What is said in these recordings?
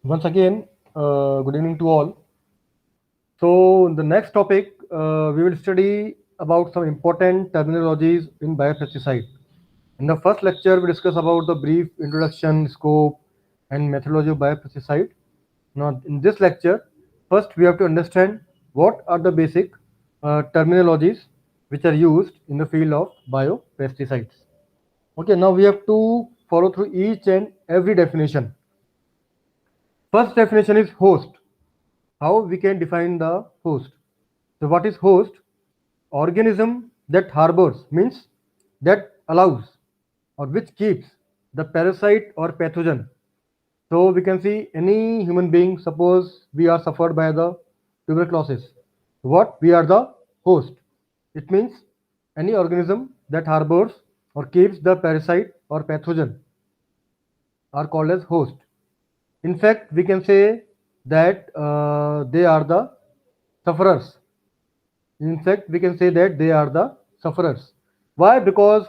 Once again, good evening to all. So, the next topic, we will study about some important terminologies in biopesticide. In the first lecture, we discuss about the brief introduction, scope, and methodology of biopesticide. Now, in this lecture, first we have to understand what are the basic terminologies which are used in the field of biopesticides. Okay, now we have to follow through each and every definition. First definition is host. How we can define the host? So what is host? Organism that harbors means that allows or which keeps the parasite or pathogen. So we can see any human being, suppose we are suffered by the tuberculosis. What? We are the host. It means any organism that harbors or keeps the parasite or pathogen are called as host. In fact, we can say that they are the sufferers. In fact, we can say that they are the sufferers. Why? Because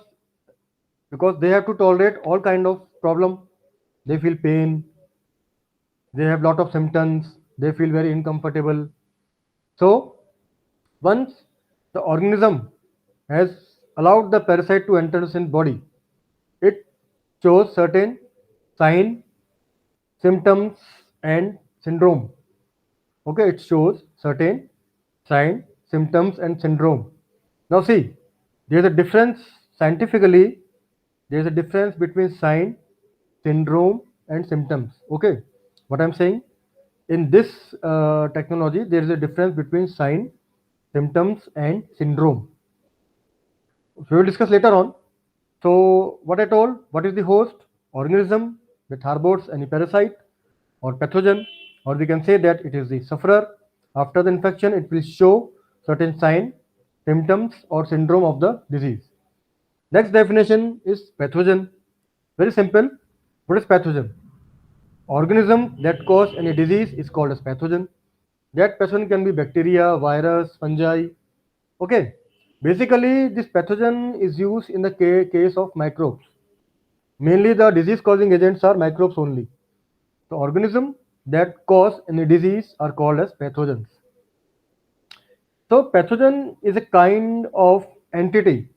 they have to tolerate all kind of problem. They feel pain. They have lot of symptoms. They feel very uncomfortable. So once the organism has allowed the parasite to enter in body, it shows certain sign, symptoms, and syndrome. Okay, it shows certain sign, symptoms, and syndrome. Now see, there's a difference scientifically. There's a difference between sign, syndrome, and symptoms. Okay, what I'm saying, in this technology, there is a difference between sign, symptoms, and syndrome. So we will discuss later on. So what I told, what is the host? Organism that harbors any parasite or pathogen, or we can say that it is the sufferer. After the infection, it will show certain sign, symptoms, or syndrome of the disease. Next definition is pathogen. Very simple. What is pathogen? Organism that cause any disease is called as pathogen. That pathogen can be bacteria, virus, fungi. Okay. Basically, this pathogen is used in the case of microbes. Mainly the disease causing agents are microbes only. The organism that cause any disease are called as pathogens. So pathogen is a kind of entity,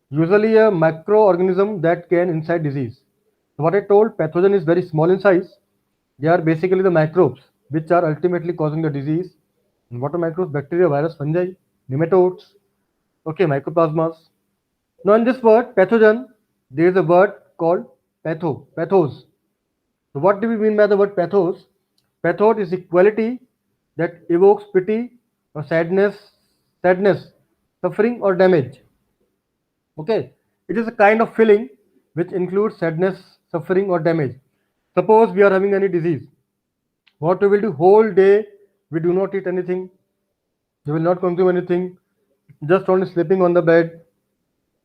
usually a microorganism that can incite disease. So what I told, pathogen is very small in size. They are basically the microbes which are ultimately causing the disease. And what are microbes? Bacteria, virus, fungi, nematodes, okay, mycoplasmas. Now in this word pathogen, there is a word called pathos. So what do we mean by the word pathos? Pathos is the quality that evokes pity or sadness, suffering or damage. Okay, it is a kind of feeling which includes sadness, suffering or damage. Suppose we are having any disease. What we will do whole day, we do not eat anything, we will not consume anything, just only sleeping on the bed,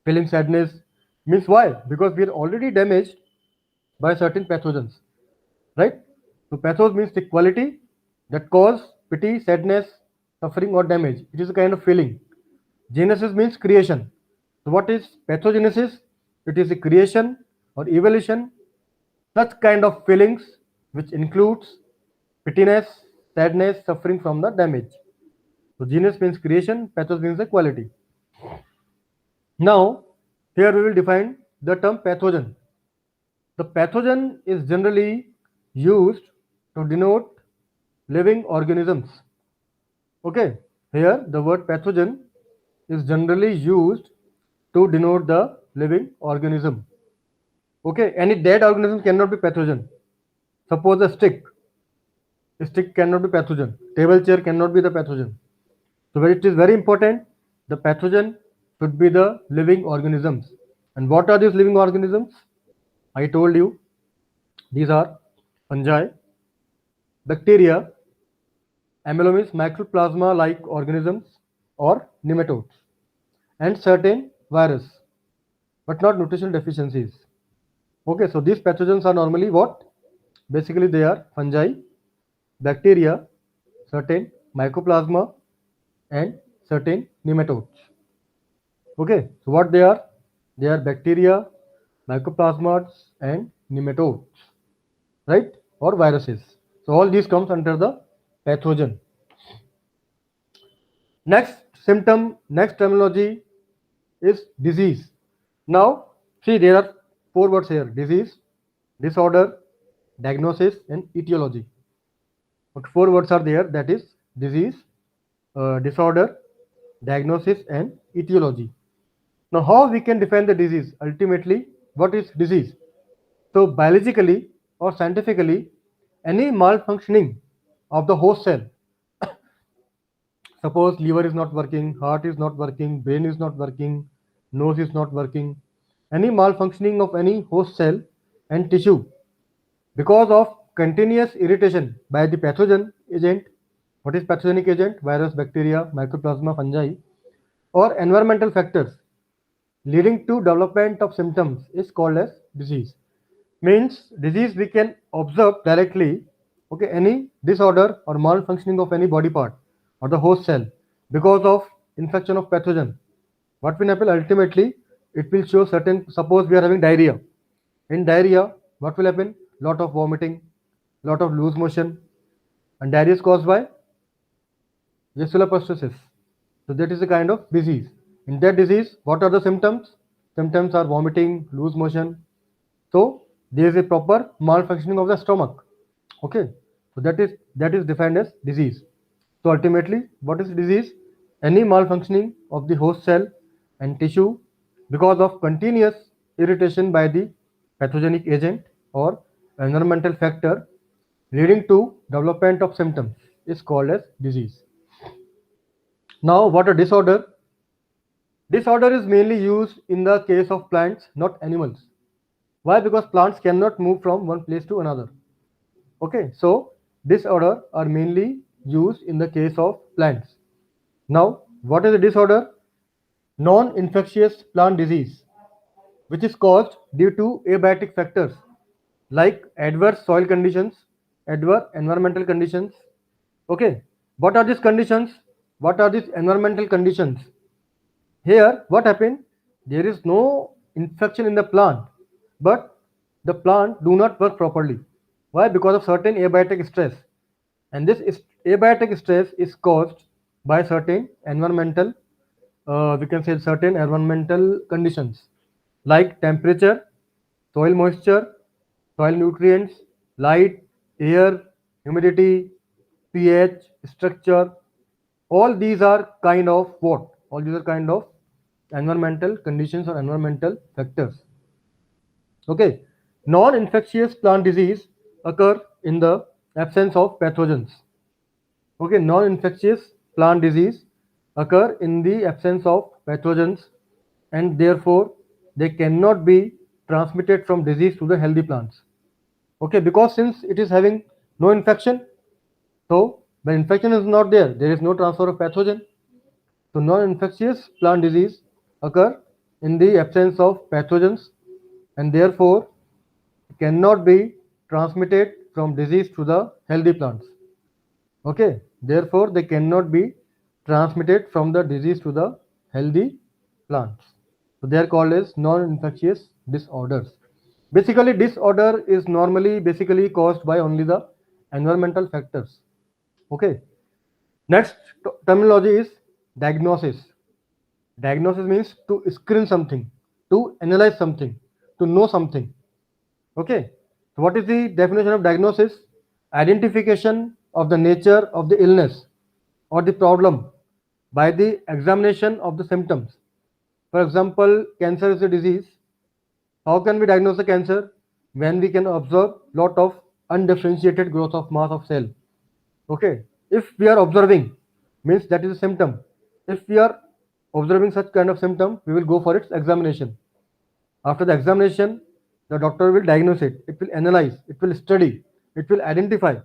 feeling sadness. Means why? Because we are already damaged by certain pathogens, right? So pathos means the quality that cause pity, sadness, suffering or damage. It is a kind of feeling. Genesis means creation. So what is pathogenesis? It is the creation or evolution, such kind of feelings which includes pittiness, sadness, suffering from the damage. So genus means creation, pathos means the quality. Now, here we will define the term pathogen. The pathogen is generally used to denote living organisms. Okay, here the word pathogen is generally used to denote the living organism. Okay, any dead organism cannot be pathogen. Suppose a stick cannot be pathogen. Table chair cannot be the pathogen. So it is very important. The pathogen should be the living organisms. And what are these living organisms? I told you these are fungi, bacteria, amylomas, mycoplasma like organisms or nematodes, and certain virus, but not nutritional deficiencies. Okay, so these pathogens are normally what? Basically, they are fungi, bacteria, certain mycoplasma, and certain nematodes. Okay, so what they are? They are bacteria, mycoplasmas, and nematodes, right? Or viruses. So all these comes under the pathogen. Next symptom, next terminology is disease. Now, see, there are four words here: disease, disorder, diagnosis, and etiology. Okay, four words are there, that is disease, disorder, diagnosis, and etiology. Now, how we can define the disease? Ultimately, what is disease? So, biologically or scientifically, any malfunctioning of the host cell, suppose liver is not working, heart is not working, brain is not working, nose is not working, any malfunctioning of any host cell and tissue because of continuous irritation by the pathogen agent. What is pathogenic agent? Virus, bacteria, mycoplasma, fungi, or environmental factors leading to development of symptoms is called as disease. Means disease we can observe directly, okay, any disorder or malfunctioning of any body part or the host cell because of infection of pathogen. What will happen ultimately? It will show certain, suppose we are having diarrhea. In diarrhea, what will happen? Lot of vomiting, lot of loose motion, and diarrhea is caused by Vesicular pertussis. So that is a kind of disease. In that disease, what are the symptoms? Symptoms are vomiting, loose motion. So there is a proper malfunctioning of the stomach. Okay. So that is defined as disease. So ultimately, what is disease? Any malfunctioning of the host cell and tissue because of continuous irritation by the pathogenic agent or environmental factor leading to development of symptoms is called as disease. Now, what a disorder? Disorder is mainly used in the case of plants, not animals. Why? Because plants cannot move from one place to another. Okay, so disorder are mainly used in the case of plants. Now, what is a disorder? Non-infectious plant disease, which is caused due to abiotic factors like adverse soil conditions, adverse environmental conditions. Okay, what are these conditions? What are these environmental conditions? Here, what happened? There is no infection in the plant, but the plant do not work properly. Why? Because of certain abiotic stress, and this abiotic stress is caused by certain environmental, we can say certain environmental conditions like temperature, soil moisture, soil nutrients, light, air, humidity, pH, structure. All these are kind of what? All these are kind of environmental conditions or environmental factors. Okay. Non-infectious plant disease occur in the absence of pathogens. Okay. Non-infectious plant disease occur in the absence of pathogens, and therefore they cannot be transmitted from disease to the healthy plants. Okay. Because since it is having no infection, so when infection is not there, there is no transfer of pathogen. So non-infectious plant disease occur in the absence of pathogens and therefore cannot be transmitted from disease to the healthy plants. Okay, therefore they cannot be transmitted from the disease to the healthy plants. So they are called as non-infectious disorders. Basically, disorder is normally basically caused by only the environmental factors. Okay. Next terminology is diagnosis. Diagnosis means to screen something, to analyze something, to know something. Okay. So what is the definition of diagnosis? Identification of the nature of the illness or the problem by the examination of the symptoms. For example, cancer is a disease. How can we diagnose the cancer? When we can observe lot of undifferentiated growth of mass of cell. Okay. If we are observing, means that is a symptom. If we are observing such kind of symptom, we will go for its examination. After the examination, the doctor will diagnose it. It will analyze. It will study. It will identify.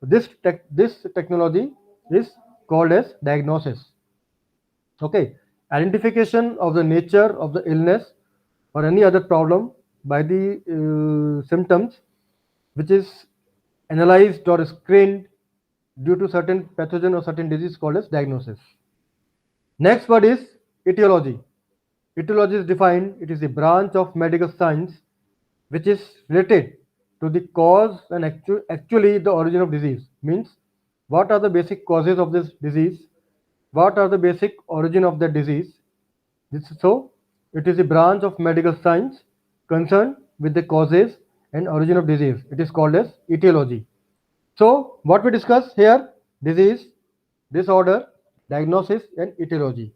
This technology is called as diagnosis. Okay, identification of the nature of the illness or any other problem by the symptoms, which is analyzed or screened due to certain pathogen or certain disease called as diagnosis. Next word is etiology. Etiology is defined, it is a branch of medical science which is related to the cause and actually the origin of disease. Means what are the basic causes of this disease? What are the basic origin of the disease? So it is a branch of medical science concerned with the causes and origin of disease. It is called as etiology. So what we discuss here: disease, disorder, diagnosis, and etiology.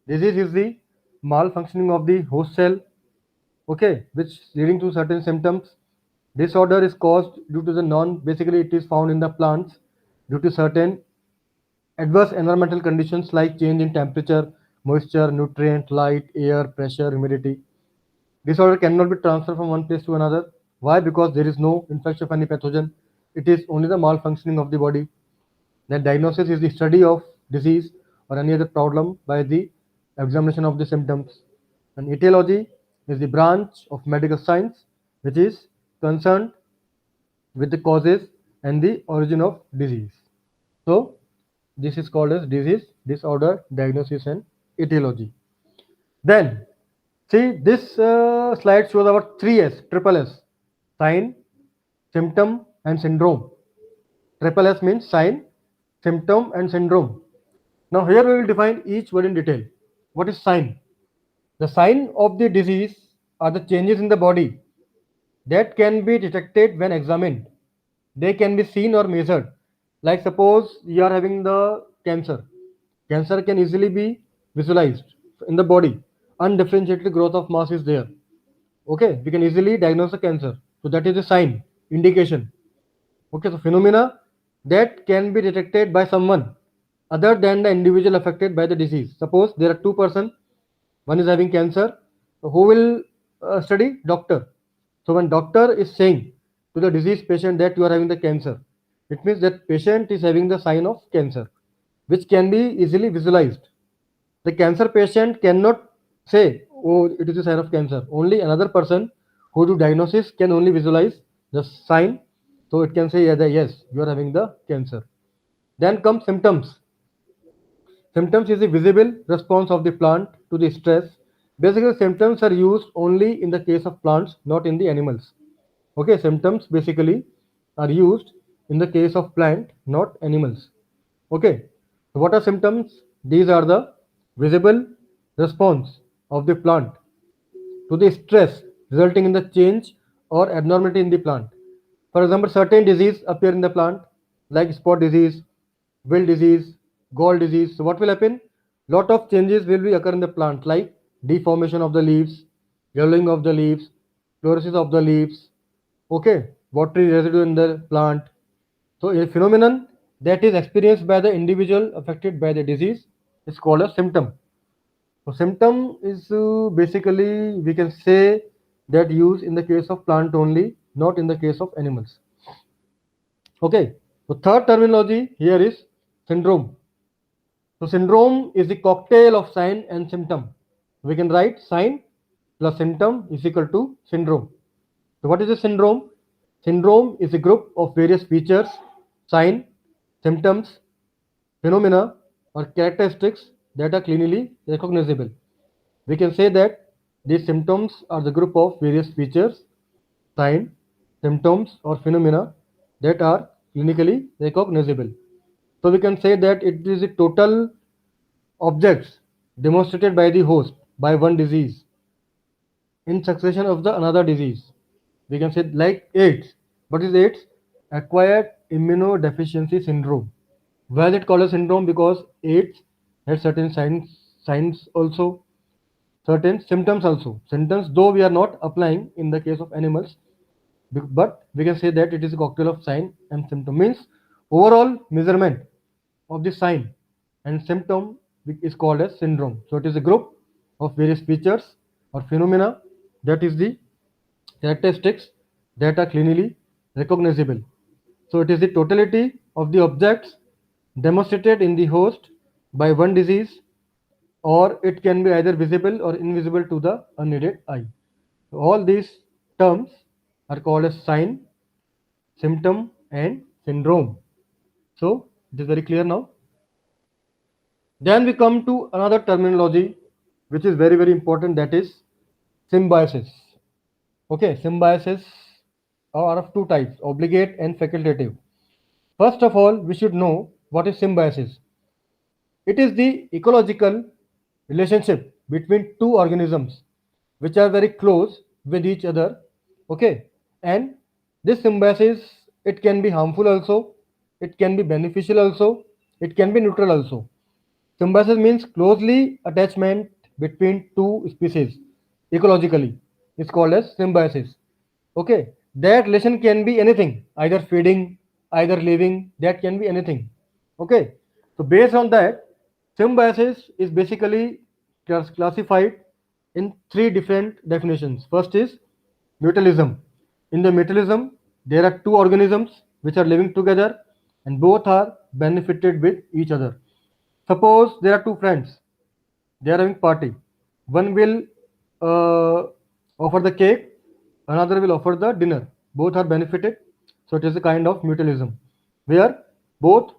Disease is the malfunctioning of the host cell, okay, which leading to certain symptoms. Disorder is caused due to the basically it is found in the plants due to certain adverse environmental conditions like change in temperature, moisture, nutrient, light, air, pressure, humidity. Disorder cannot be transferred from one place to another. Why? Because there is no infection of any pathogen. It is only the malfunctioning of the body. Then diagnosis is the study of disease or any other problem by the examination of the symptoms. And etiology is the branch of medical science which is concerned with the causes and the origin of disease. So this is called as disease, disorder, diagnosis, and etiology. Then see this slide shows about three S, triple S: sign, symptom, and syndrome. Triple S means sign, symptom, and syndrome. Now here we will define each word in detail. What is sign? The sign of the disease are the changes in the body that can be detected when examined. They can be seen or measured. Like suppose you are having the cancer. Cancer can easily be visualized in the body. Undifferentiated growth of mass is there. Okay, we can easily diagnose the cancer. So that is a sign, indication. Okay, so phenomena that can be detected by someone other than the individual affected by the disease. Suppose there are two persons, one is having cancer. So who will study? Doctor. So when doctor is saying to the diseased patient that you are having the cancer, it means that patient is having the sign of cancer, which can be easily visualized. The cancer patient cannot say, oh, it is a sign of cancer. Only another person who do diagnosis can only visualize the sign. So it can say, yeah, yes, you are having the cancer. Then comes symptoms. Symptoms is the visible response of the plant to the stress. Basically, symptoms are used only in the case of plants, not in the animals. Okay, symptoms basically are used in the case of plant, not animals. Okay, so what are symptoms? These are the visible response of the plant to the stress resulting in the change or abnormality in the plant. For example, certain disease appear in the plant like spot disease, wilt disease, gall disease. So what will happen? Lot of changes will be occur in the plant like deformation of the leaves, yellowing of the leaves, fluorescence of the leaves, okay, watery residue in the plant. So a phenomenon that is experienced by the individual affected by the disease is called a symptom. So symptom is basically we can say that used in the case of plant only, not in the case of animals. Okay. So third terminology here is syndrome. So syndrome is the cocktail of sign and symptom. We can write sign plus symptom is equal to syndrome. So what is a syndrome? Syndrome is a group of various features, sign, symptoms, phenomena, or characteristics that are clinically recognizable. We can say that these symptoms are the group of various features, sign, symptoms, or phenomena that are clinically recognizable. So we can say that it is the total objects demonstrated by the host by one disease in succession of the another disease. We can say like AIDS. What is AIDS? Acquired immunodeficiency syndrome. Why is it called a syndrome? Because AIDS has certain signs also, certain symptoms also. Symptoms, though we are not applying in the case of animals, but we can say that it is a cocktail of sign and symptom. Means overall measurement of the sign and symptom is called as syndrome. So it is a group of various features or phenomena that is the characteristics that are clinically recognizable. So it is the totality of the objects demonstrated in the host by one disease, or it can be either visible or invisible to the unaided eye. So all these terms are called as sign, symptom, and syndrome. So it is very clear now. Then we come to another terminology which is very important, that is symbiosis. Okay, symbiosis are of two types, obligate and facultative. First of all, we should know what is symbiosis. It is the ecological relationship between two organisms which are very close with each other. Okay, and this symbiosis, it can be harmful also, it can be beneficial also, it can be neutral also. Symbiosis means closely attachment between two species ecologically. It's called as symbiosis. Okay, that relation can be anything, either feeding, either living, that can be anything. Okay, so based on that, symbiosis is basically classified in three different definitions. First is mutualism. In the mutualism, there are two organisms which are living together and both are benefited with each other. Suppose there are two friends, they are having party. One will uh, offer the cake, another will offer the dinner. Both are benefited, so it is a kind of mutualism where both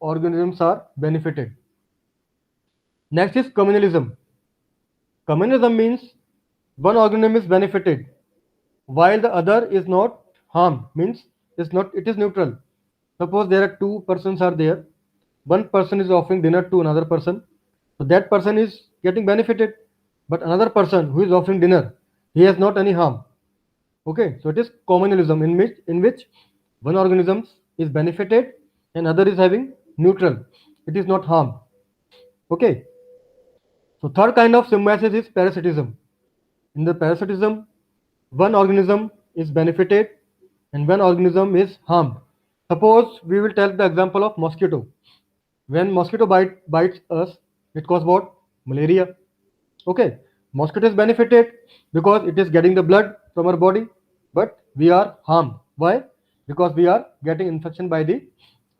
organisms are benefited. Next is communalism. Communalism means one organism is benefited while the other is not harmed. Means it is neutral. Suppose there are two persons are there. One person is offering dinner to another person, so that person is getting benefited, but another person who is offering dinner, he has not any harm. Okay, so it is communalism in which one organism is benefited and other is having neutral. It is not harm. Okay, so third kind of symbiosis is parasitism. In the parasitism, one organism is benefited and one organism is harmed. Suppose we will take the example of mosquito. When mosquito bites us, it causes what? Malaria. Okay, mosquito is benefited because it is getting the blood from our body, but we are harmed. Why? Because we are getting infection by the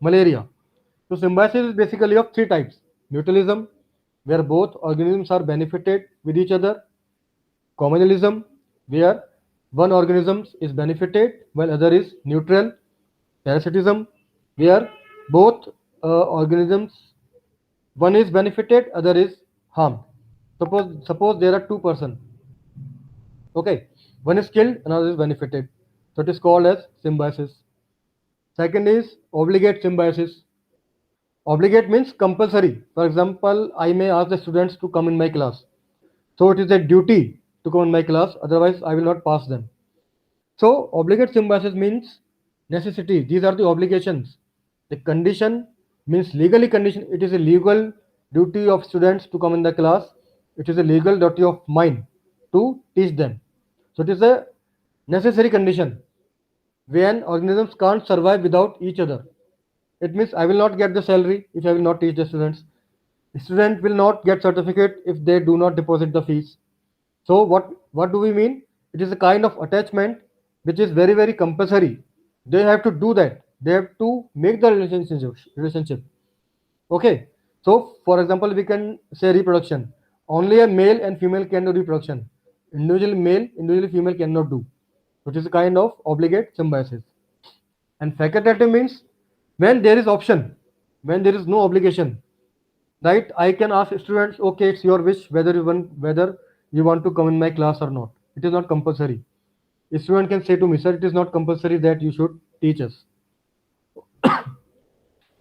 malaria. So symbiosis is basically of three types: mutualism, where both organisms are benefited with each other; communalism, where one organism is benefited while other is neutral; parasitism, where both organisms, one is benefited, other is harmed. Suppose there are two person. Okay, one is killed, another is benefited. So it is called as symbiosis. Second is obligate symbiosis. Obligate means compulsory. For example, I may ask the students to come in my class. So it is a duty to come in my class, otherwise I will not pass them. So obligate symbiosis means necessity. These are the obligations. The condition means legally condition. It is a legal duty of students to come in the class. It is a legal duty of mine to teach them. So it is a necessary condition when organisms can't survive without each other. It means I will not get the salary if I will not teach the students. The student will not get certificate if they do not deposit the fees. So what do we mean? It is a kind of attachment which is very very compulsory. They have to do that. They have to make the relationship. Okay. So for example, we can say reproduction. Only a male and female can do reproduction. Individual male, individual female cannot do. Which is a kind of obligate symbiosis. And facultative means when there is option, when there is no obligation, right? I can ask students, okay, it's your wish whether you want to come in my class or not. It is not compulsory. A student can say to me, sir, it is not compulsory that you should teach us.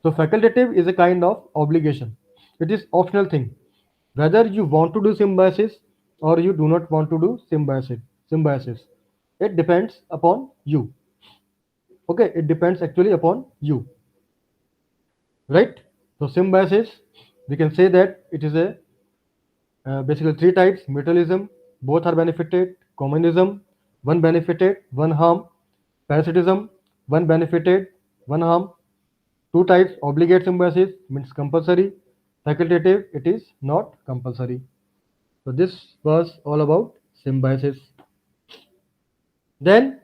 So facultative is a kind of obligation. It is optional thing. Whether you want to do symbiosis or you do not want to do symbiosis. It depends upon you. Okay, it depends actually upon you. Right? So symbiosis, we can say that it is a basically three types: mutualism, both are benefited; communism, one benefited, one harm; parasitism, one benefited, one harm. Two types: obligate symbiosis means compulsory; facultative, it is not compulsory. So this was all about symbiosis. Then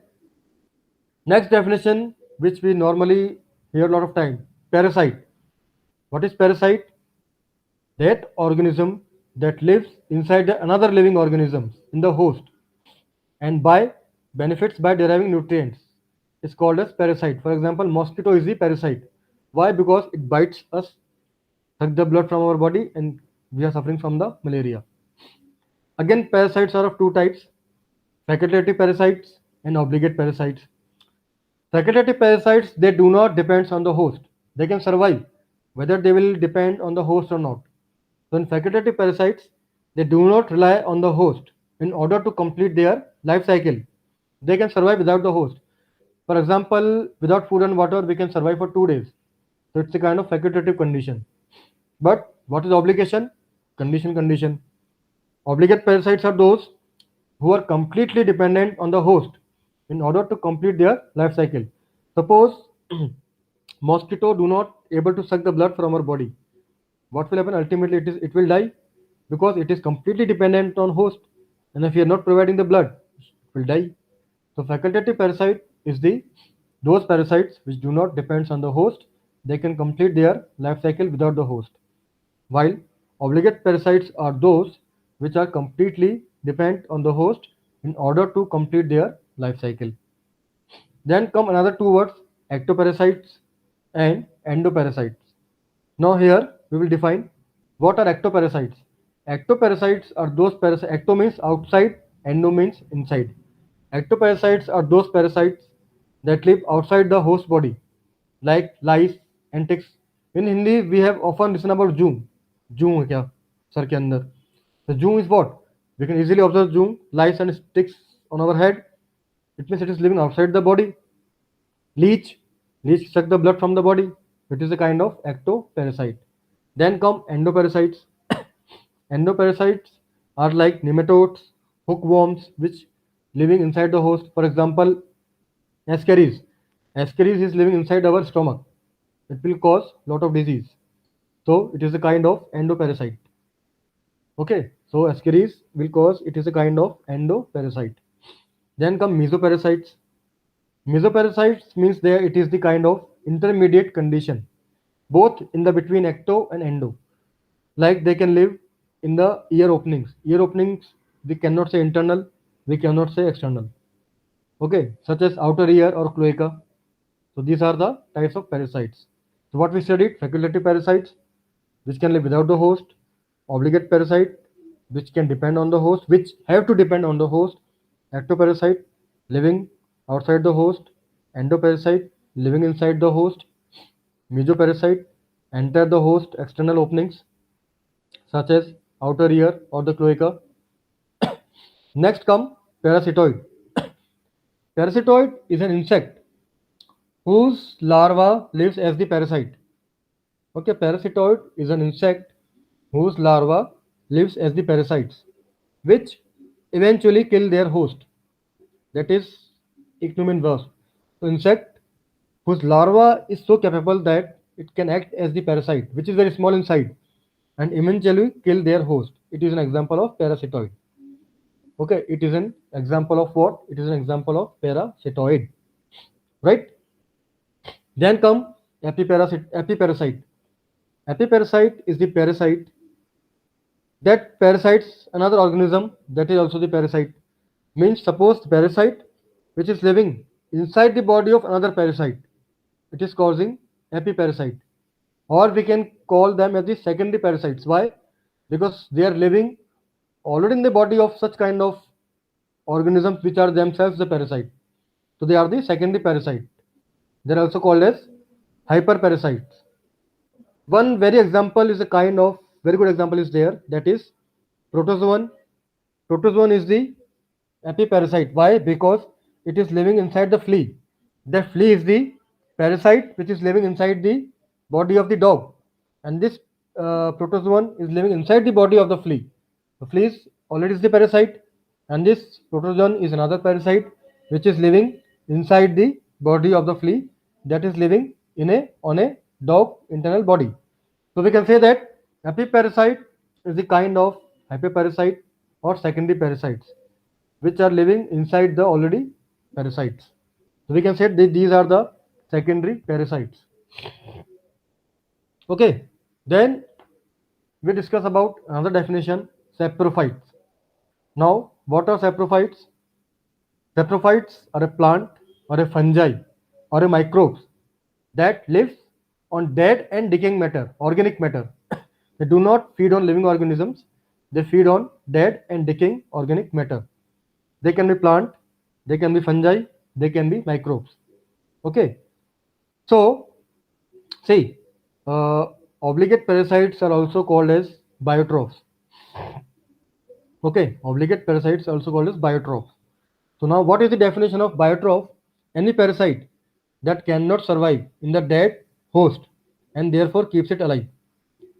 next definition, which we normally hear a lot of time: parasite. What is parasite? That organism that lives inside another living organism in the host and by benefits by deriving nutrients is called as parasite. For example, mosquito is the parasite. Why? Because it bites us, suck the blood from our body, and we are suffering from the malaria. Again, parasites are of two types: facultative parasites and obligate parasites. Facultative parasites, they do not depend on the host. They can survive, whether they will depend on the host or not. So in facultative parasites, they do not rely on the host in order to complete their life cycle. They can survive without the host. For example, without food and water, we can survive for 2 days. So it's a kind of facultative condition. But what is obligation? Condition. Obligate parasites are those who are completely dependent on the host in order to complete their life cycle. Suppose mosquito do not able to suck the blood from our body. What will happen? Ultimately, it will die because it is completely dependent on host. And if you are not providing the blood, it will die. So facultative parasite is the those parasites which do not depend on the host. They can complete their life cycle without the host. While obligate parasites are those which are completely dependent on the host in order to complete their life cycle. Then come another two words, ectoparasites and endoparasites. Now here we will define what are ectoparasites. Ectoparasites are those parasites, ecto means outside, endo means inside. Ectoparasites are those parasites that live outside the host body, like lice and ticks. In Hindi, we have often listened about जूं. जूं है क्या sir के अंदर? The जूं is what? We can easily observe जूं, lice and ticks on our head. It means it is living outside the body. Leech, leech suck the blood from the body. It is a kind of ectoparasite. Then come endoparasites. Endoparasites are like nematodes, hookworms, which living inside the host. For example, Ascaris. Ascaris is living inside our stomach. It will cause lot of disease. So it is a kind of endoparasite. Okay, so Ascaris will cause, it is a kind of endoparasite. Then come mesoparasites. Mesoparasites means there it is the kind of intermediate condition, both in the between ecto and endo. Like they can live in the ear openings. Ear openings, we cannot say internal, we cannot say external. Okay, such as outer ear or cloaca. So these are the types of parasites. So what we studied, facultative parasites, which can live without the host, obligate parasite, which can depend on the host, which have to depend on the host, ectoparasite, living outside the host, endoparasite, living inside the host, mesoparasite, enter the host external openings, such as outer ear or the cloaca. Next come parasitoid. Parasitoid is an insect whose larva lives as the parasite. Okay, parasitoid is an insect whose larva lives as the parasites, which eventually kill their host. That is Ichneumon wasp. So insect whose larva is so capable that it can act as the parasite, which is very small inside, and eventually kill their host. It is an example of parasitoid. Okay, it is an example of what? It is an example of parasitoid, right? Then come epiparasite. Epiparasite is the parasite that parasites another organism that is also the parasite. Means suppose the parasite which is living inside the body of another parasite, it is causing epiparasite. Or we can call them as the secondary parasites. Why? Because they are living already in the body of such kind of organisms which are themselves the parasite. So they are the secondary parasite. They are also called as hyperparasites. One very example is a kind of very good example is there, that is protozoan. Protozoan is the epiparasite. Why? Because it is living inside the flea. The flea is the parasite which is living inside the body of the dog, and this protozoan is living inside the body of the flea. The flea is already is the parasite, and this protozoan is another parasite which is living inside the body of the flea, that is living in a on a dog internal body. So we can say that epiparasite is the kind of hyperparasite or secondary parasites which are living inside the already parasites. So we can say that these are the secondary parasites. Okay, then we discuss about another definition, saprophytes. Now, what are saprophytes? Saprophytes are a plant or a fungi or a microbes that lives on dead and decaying matter, organic matter. They do not feed on living organisms, they feed on dead and decaying organic matter. They can be plant, they can be fungi, they can be microbes. Okay, so see, uh, obligate parasites are also called as biotrophs. Okay, obligate parasites are also called as biotrophs. So now what is the definition of biotroph? Any parasite that cannot survive in the dead host and therefore keeps it alive.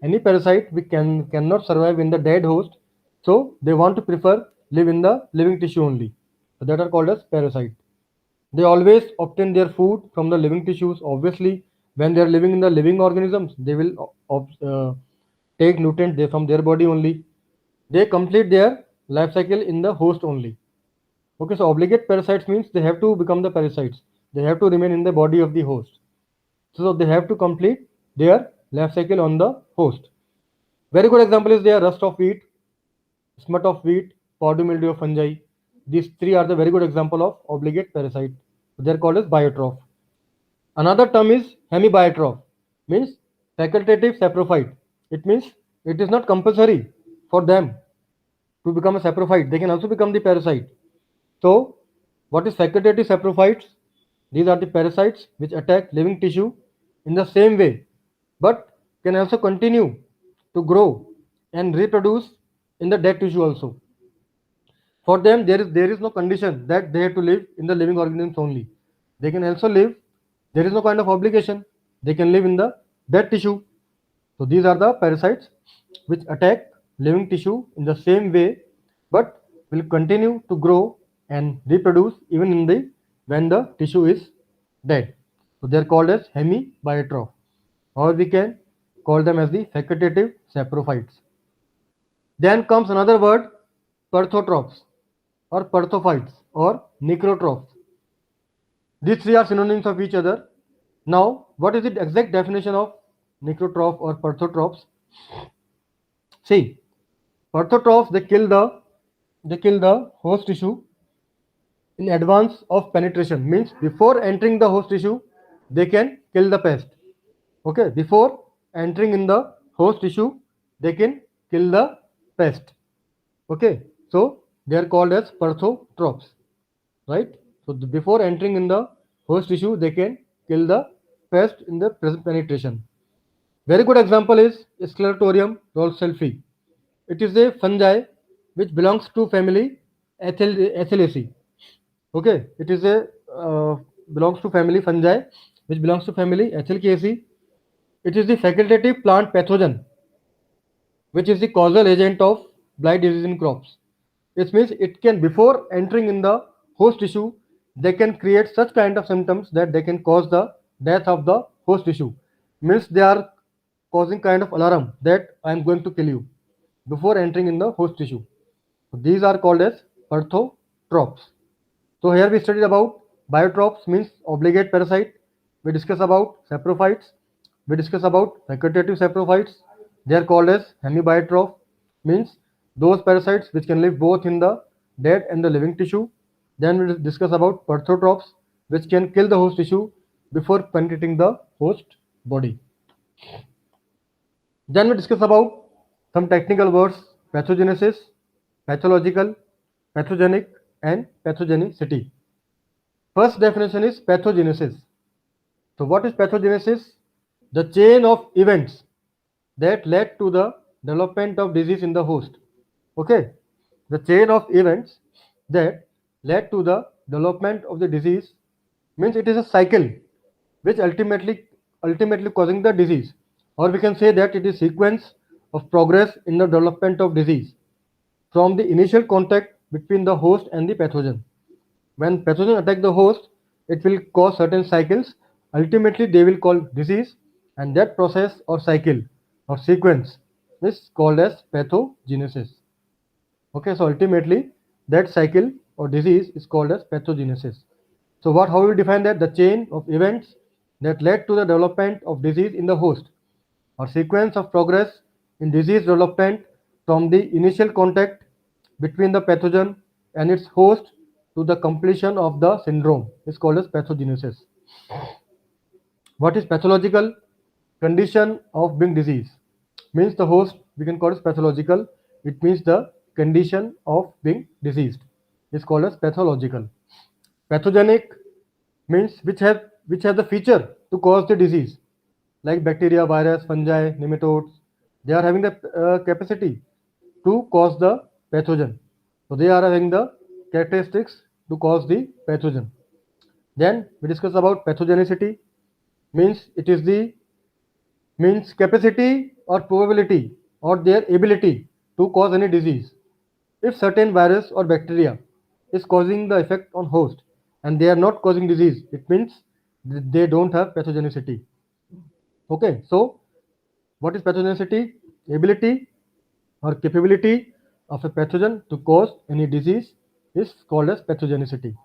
Any parasite which cannot survive in the dead host, so they want to prefer live in the living tissue only. So that are called as parasite. They always obtain their food from the living tissues. Obviously, when they are living in the living organisms, they will take nutrients from their body only. They complete their life cycle in the host only. Okay, so obligate parasites means they have to become the parasites. They have to remain in the body of the host. So they have to complete their life cycle on the host. Very good example is there rust of wheat, smut of wheat, powdery mildew of fungi. These three are the very good example of obligate parasite. They are called as biotroph. Another term is hemibiotrope, means facultative saprophyte. It means it is not compulsory for them to become a saprophyte. They can also become the parasite. So, what is facultative saprophytes? These are the parasites which attack living tissue in the same way, but can also continue to grow and reproduce in the dead tissue also. For them, there is no condition that they have to live in the living organisms only. They can also live. There is no kind of obligation. They can live in the dead tissue. So these are the parasites which attack living tissue in the same way, but will continue to grow and reproduce even in the when the tissue is dead. So they are called as hemibiotrophs, or we can call them as the facultative saprophytes. Then comes another word, perthotropes or perthophytes or necrotrophs. These three are synonyms of each other. Now, what is the exact definition of necrotroph or perthotropes? See, perthotrophs they kill the host tissue in advance of penetration. Means before entering the host tissue, they can kill the pest. Okay, before entering in the host tissue, they can kill the pest. Okay, so they are called as perthotropes, right? So before entering in the host tissue, they can kill the pest in the present penetration. Very good example is Sclerotorium rolselfi. It is a fungi which belongs to family Athelaceae. Okay, it is a belongs to family fungi which belongs to family Athelaceae. It is the facultative plant pathogen which is the causal agent of blight disease in crops. It means it can, before entering in the host tissue, they can create such kind of symptoms that they can cause the death of the host tissue. Means they are causing kind of alarm that I am going to kill you before entering in the host tissue. So these are called as perthotropes. So here we studied about biotrophs means obligate parasite. We discuss about saprophytes. We discuss about facultative saprophytes. They are called as hemibiotroph means those parasites which can live both in the dead and the living tissue. Then we discuss about perthotropes which can kill the host tissue before penetrating the host body. Then we discuss about some technical words: pathogenesis, pathological, pathogenic, and pathogenicity. First definition is pathogenesis. So, what is pathogenesis? The chain of events that led to the development of disease in the host. Okay, the chain of events that led to the development of the disease means it is a cycle which ultimately causing the disease, or we can say that it is sequence of progress in the development of disease from the initial contact between the host and the pathogen. When pathogen attack the host, it will cause certain cycles. Ultimately, they will call disease, and that process or cycle or sequence is called as pathogenesis. Okay, so ultimately, that cycle or disease is called as pathogenesis. So, how we define that? The chain of events that led to the development of disease in the host, or sequence of progress in disease development from the initial contact between the pathogen and its host to the completion of the syndrome is called as pathogenesis. What is pathological? Condition of being disease. Means the host we can call as pathological. It means the condition of being diseased is called as pathological. Pathogenic means which have the feature to cause the disease, like bacteria, virus, fungi, nematodes. They are having the capacity to cause the pathogen. So they are having the characteristics to cause the pathogen. Then we discuss about pathogenicity. Means it is the means capacity or probability or their ability to cause any disease. If certain virus or bacteria is causing the effect on host and they are not causing disease, it means they don't have pathogenicity. Okay, so what is pathogenicity? Ability or capability of a pathogen to cause any disease is called as pathogenicity.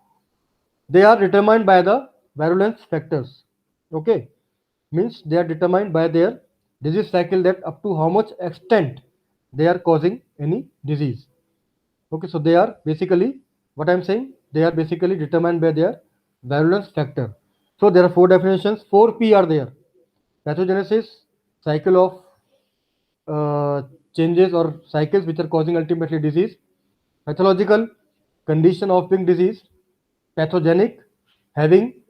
They are determined by the virulence factors. Okay, means they are determined by their disease cycle, that up to how much extent they are causing any disease. Okay, so they are basically, what I'm saying, they are basically determined by their virulence factor. So there are four definitions. 4P are there: pathogenesis, cycle of changes or cycles which are causing ultimately disease; pathological, condition of being disease; pathogenic, having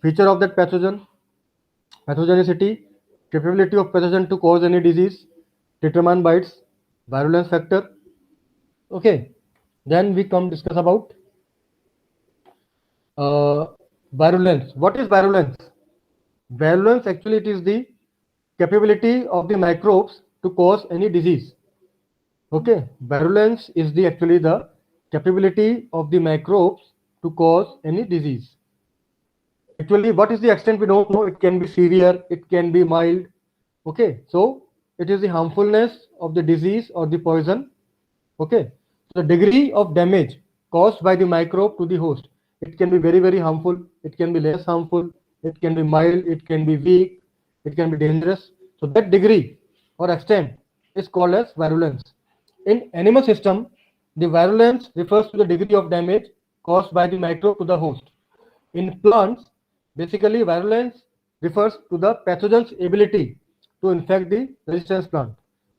feature of that pathogen; pathogenicity, capability of pathogen to cause any disease, determined by its virulence factor. Okay, then we come discuss about uh, virulence. What is virulence? Virulence actually it is the capability of the microbes to cause any disease. Okay, virulence is the actually the capability of the microbes to cause any disease. Actually, what is the extent we don't know. It can be severe, it can be mild. Okay, so it is the harmfulness of the disease or the poison. Okay, so the degree of damage caused by the microbe to the host. It can be very, very harmful, it can be less harmful, it can be mild, it can be weak, it can be dangerous. So that degree or extent is called as virulence. In animal system, the virulence refers to the degree of damage caused by the microbe to the host. In plants, basically virulence refers to the pathogen's ability to infect the resistance plant.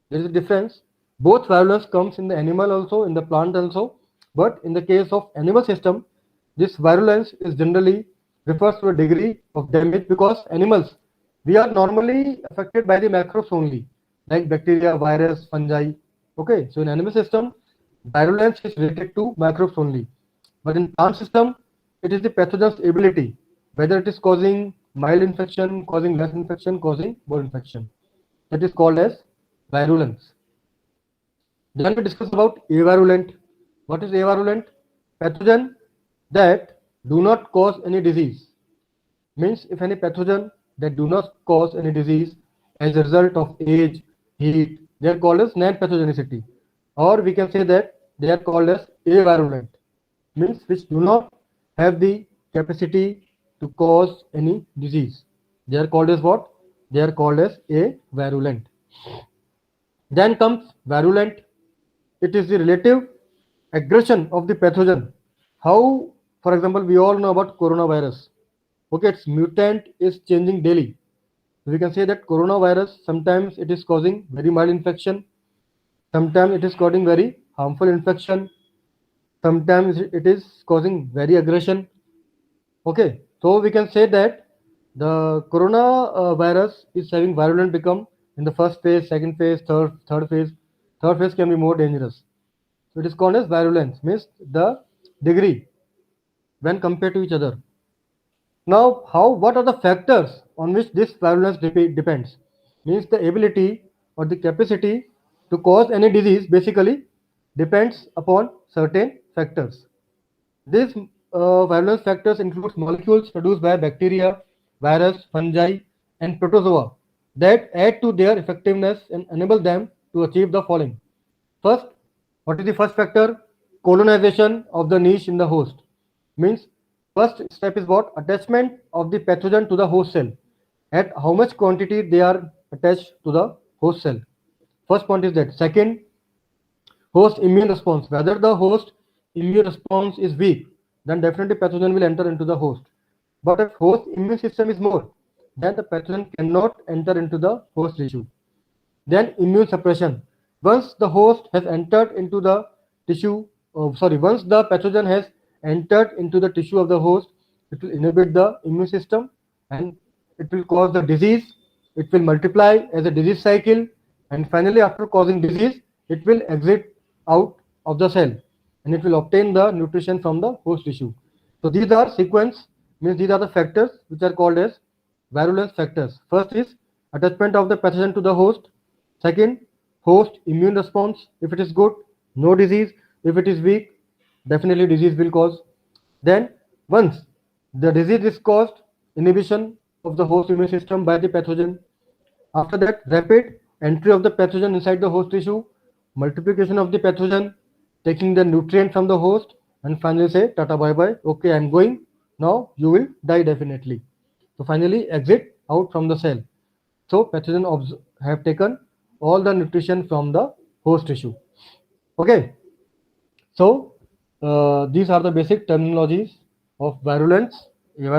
There is a difference. Both virulence comes in the animal also, in the plant also, but in the case of animal system, this virulence is generally refers to a degree of damage, because animals, we are normally affected by the microbes only, like bacteria, virus, fungi. Okay, so in animal system, virulence is related to microbes only, but in plant system, it is the pathogen's ability, whether it is causing mild infection, causing less infection, causing more infection. That is called as virulence. Then we discuss about avirulent. What is avirulent? Pathogen that do not cause any disease. Means if any pathogen that do not cause any disease as a result of age, heat, they are called as non-pathogenicity. Or we can say that they are called as avirulent. Means which do not have the capacity to cause any disease. They are called as what? They are called as avirulent. Then comes virulent. It is the relative aggression of the pathogen. How, for example, we all know about coronavirus. Okay, its mutant is changing daily. We can say that coronavirus, sometimes it is causing very mild infection, sometimes it is causing very harmful infection, sometimes it is causing very aggression. Okay, so we can say that the corona virus is having virulent become in the first phase, second phase, third phase. Third phase can be more dangerous. So it is called as virulence, means the degree when compared to each other. Now, what are the factors on which this virulence depends? Means the ability or the capacity to cause any disease basically depends upon certain factors. These virulence factors include molecules produced by bacteria, virus, fungi, and protozoa that add to their effectiveness and enable them to achieve the following. First, what is the first factor? Colonization of the niche in the host. Means first step is what? Attachment of the pathogen to the host cell. At how much quantity they are attached to the host cell. First point is that. Second, host immune response. Whether the host immune response is weak, then definitely pathogen will enter into the host. But if host immune system is more, then the pathogen cannot enter into the host tissue. Then immune suppression. Once the host has entered into the tissue, once the pathogen has entered into the tissue of the host, it will inhibit the immune system and it will cause the disease. It will multiply as a disease cycle, and finally, after causing disease, it will exit out of the cell, and it will obtain the nutrition from the host tissue. So these are sequence, means these are the factors which are called as virulence factors. First is attachment of the pathogen to the host. Second, host immune response. If it is good, no disease. If it is weak, definitely disease will cause. Then, once the disease is caused, inhibition of the host immune system by the pathogen. After that, rapid entry of the pathogen inside the host tissue, multiplication of the pathogen, taking the nutrient from the host, and finally say tata bye bye. Okay, I'm going. Now you will die definitely. So finally exit out from the cell. So pathogen have taken all the nutrition from the host tissue. Okay. So these are the basic terminologies of virulent, and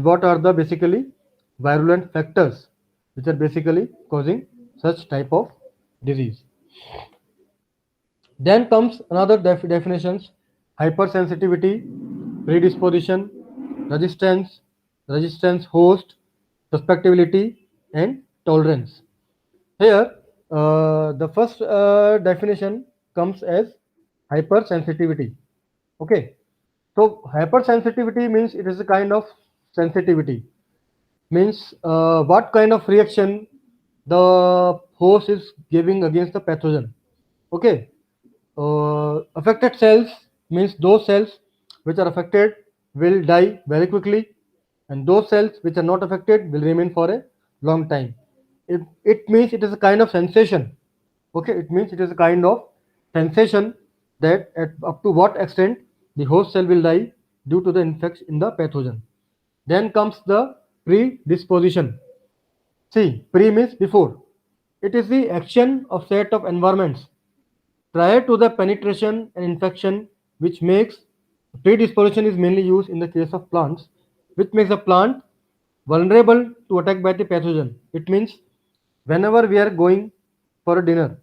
what are the basically virulent factors which are basically causing such type of disease. Then comes another definitions: hypersensitivity, predisposition, resistance, host, susceptibility, and tolerance. Here, the first definition comes as hypersensitivity. Okay, so hypersensitivity means it is a kind of sensitivity. Means what kind of reaction the host is giving against the pathogen. Okay, affected cells means those cells which are affected will die very quickly, and those cells which are not affected will remain for a long time. It means it is a kind of sensation. Okay, it means it is a kind of sensation that at up to what extent the host cell will die due to the infection in the pathogen. Then comes the predisposition. See, pre means before. It is the action of set of environments prior to the penetration and infection, which makes predisposition is mainly used in the case of plants, which makes the plant vulnerable to attack by the pathogen. It means whenever we are going for a dinner,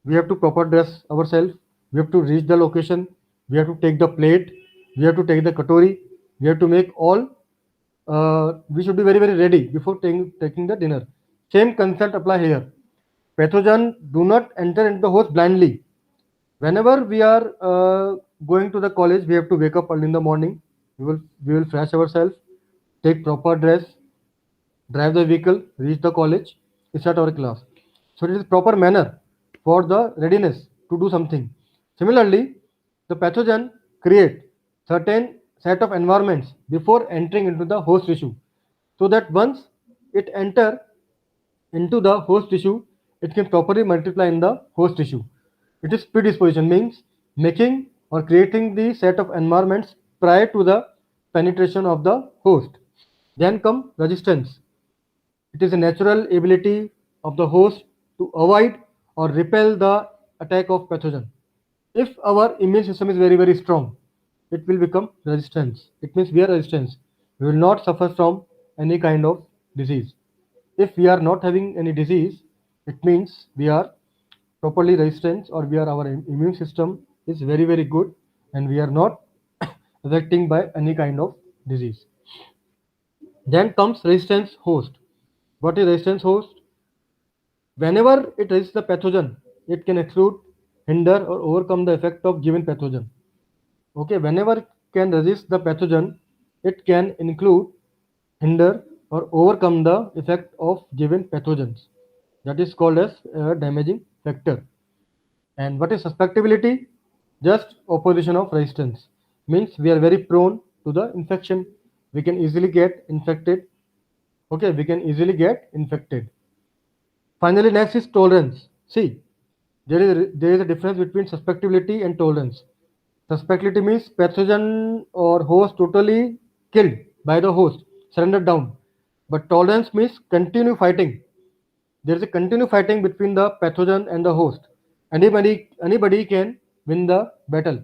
we have to proper dress ourselves, we have to reach the location, we have to take the plate, we have to take the katori, we have to make all, we should be very very ready before taking the dinner. Same concept apply here. Pathogen do not enter into the host blindly. Whenever we are going to the college, we have to wake up early in the morning. We will fresh ourselves, take proper dress, drive the vehicle, reach the college, start our class. So it is proper manner for the readiness to do something. Similarly, the pathogen create certain set of environments before entering into the host tissue, so that once it enter into the host tissue, it can properly multiply in the host tissue. It is predisposition, means making or creating the set of environments prior to the penetration of the host. Then come resistance. It is a natural ability of the host to avoid or repel the attack of pathogen. If our immune system is very very strong, it will become resistance. It means we are resistance. We will not suffer from any kind of disease. If we are not having any disease, it means we are properly resistant, or we are our immune system is very very good, and we are not affecting by any kind of disease. Then comes resistance host. What is resistance host? Whenever it resists the pathogen, it can exclude, hinder, or overcome the effect of given pathogen. Okay, whenever it can resist the pathogen, it can include, hinder, or overcome the effect of given pathogens. That is called as a damaging factor. And what is susceptibility? Just opposition of resistance. Means we are very prone to the infection. We can easily get infected. Okay, we can easily get infected. Finally, next is tolerance. See, there is a difference between susceptibility and tolerance. Susceptibility means pathogen or host totally killed by the host, surrendered down. But tolerance means continue fighting. There is a continue fighting between the pathogen and the host. Anybody can win the battle.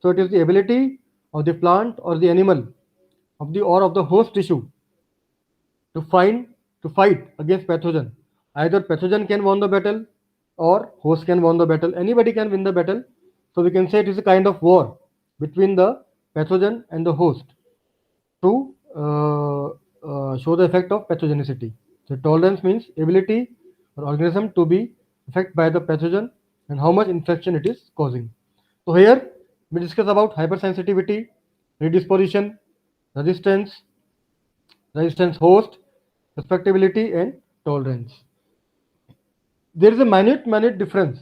So it is the ability of the plant or the animal of the host tissue to find to fight against pathogen. Either pathogen can win the battle or host can win the battle. Anybody can win the battle. So we can say it is a kind of war between the pathogen and the host. to show the effect of pathogenicity. So tolerance means ability or organism to be affected by the pathogen and how much infection it is causing. So here we discuss about hypersensitivity, predisposition, resistance, resistance host, susceptibility, and tolerance. There is a minute difference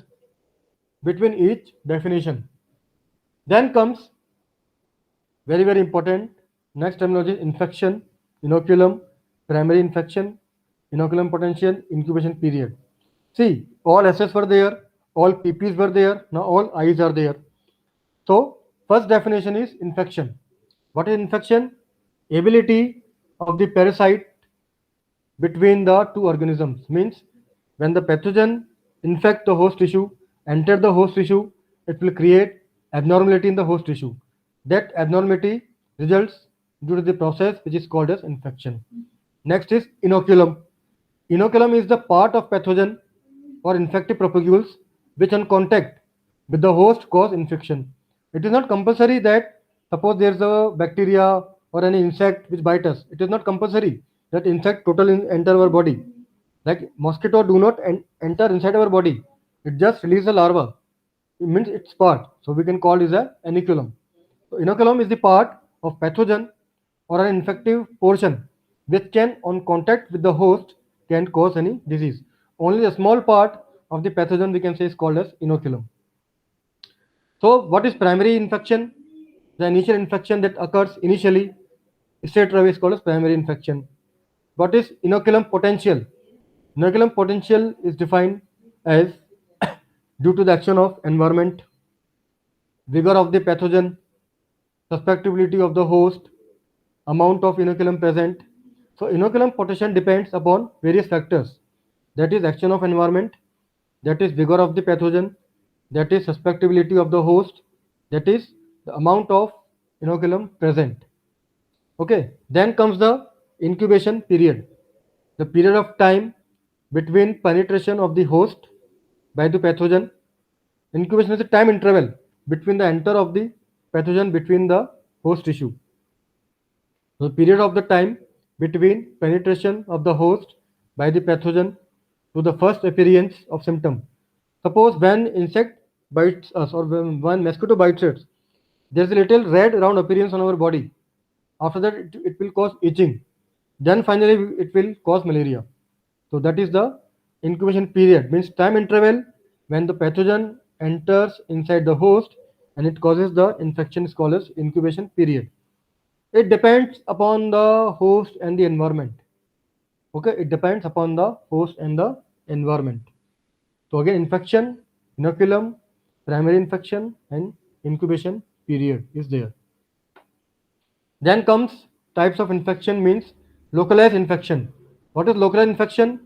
between each definition. Then comes very important next terminology: infection, inoculum, primary infection, inoculum potential, incubation period. See, all SS were there, all PPs were there, now all I's are there. So first definition is infection. What is infection? Ability of the parasite between the two organisms, means when the pathogen infect the host tissue, enter the host tissue, it will create abnormality in the host tissue. That abnormality results due to the process which is called as infection. Next is inoculum. Inoculum is the part of pathogen or infective propagules which on contact with the host cause infection. It is not compulsory that suppose there is a bacteria or any insect which bite us. It is not compulsory that insect totally enter our body. Like mosquito do not enter inside our body. It just release a larva. It means its part. So we can call it a inoculum. So inoculum is the part of pathogen or an infective portion which can on contact with the host can cause any disease. Only a small part of the pathogen we can say is called as inoculum. So what is primary infection? The initial infection that occurs initially straight away is called as primary infection. What is inoculum potential? Inoculum potential is defined as due to the action of environment, vigor of the pathogen, susceptibility of the host, amount of inoculum present. So inoculum potential depends upon various factors. That is action of environment, that is vigor of the pathogen, that is susceptibility of the host, that is the amount of inoculum present. Okay, then comes the incubation period, the period of time between penetration of the host by the pathogen. Incubation is the time interval between the enter of the pathogen between the host tissue. The period of the time between penetration of the host by the pathogen to the first appearance of symptom. Suppose when insect bites us or when mosquito bites us, there is a little red round appearance on our body. After that, it will cause itching. Then finally, it will cause malaria. So that is the incubation period, means time interval when the pathogen enters inside the host and it causes the infection is called as incubation period. It depends upon the host and the environment. Okay, it depends upon the host and the environment. So again, infection, inoculum, primary infection, and incubation period is there. Then comes types of infection, means localized infection. What is localized infection?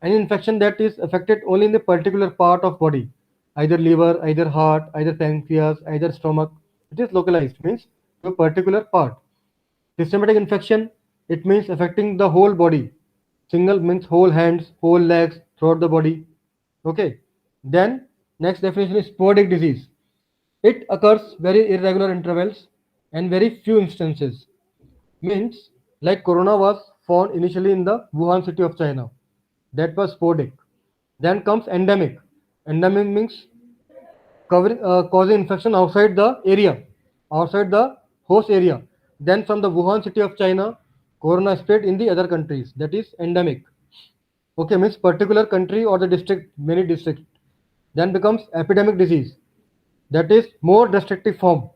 Any infection that is affected only in the particular part of body, either liver, either heart, either pancreas, either stomach. It is localized, means to a particular part. Systematic infection, it means affecting the whole body. Single means whole hands, whole legs, throughout the body. Okay. Then next definition is sporadic disease. It occurs very irregular intervals and very few instances. Means like corona was found initially in the Wuhan city of China. That was sporadic. Then comes endemic. Endemic means causing infection outside the area, outside the host area. Then from the Wuhan city of China, corona spread in the other countries. That is endemic. Okay, means particular country or the district, many districts. Then becomes epidemic disease. That is more destructive form,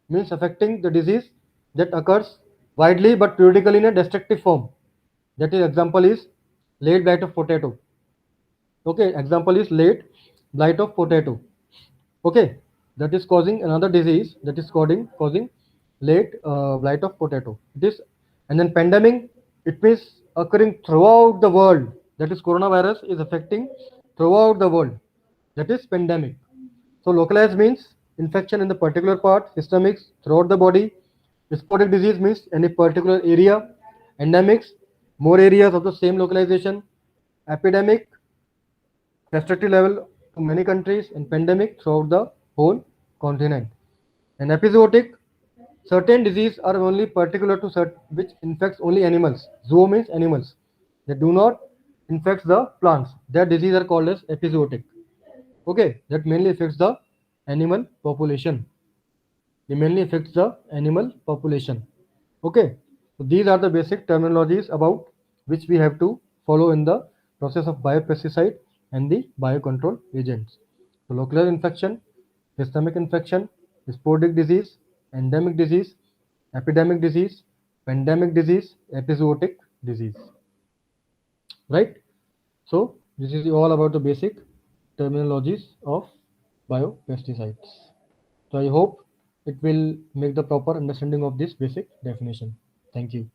means affecting the disease that occurs widely but periodically in a destructive form. That is example is late blight of potato. Okay, example is late blight of potato. Okay, that is causing another disease that is causing late blight of potato. It is, and then pandemic, it means occurring throughout the world. That is coronavirus is affecting throughout the world. That is pandemic. So localized means infection in the particular part, systemics throughout the body. Sporadic disease means any particular area. Endemics, more areas of the same localization. Epidemic, restricted level to many countries, and pandemic throughout the whole continent. And epizootic, Certain diseases are only particular to which infects only animals. Zoo means animals. They do not infect the plants. Their disease are called as epizootic. Okay, that mainly affects the animal population. It mainly affects the animal population. Okay, so these are the basic terminologies about which we have to follow in the process of biopesticide and the biocontrol agents. So local infection, systemic infection, sporadic disease, endemic disease, epidemic disease, pandemic disease, epizootic disease. Right? So this is all about the basic terminologies of biopesticides. So I hope it will make the proper understanding of this basic definition. Thank you.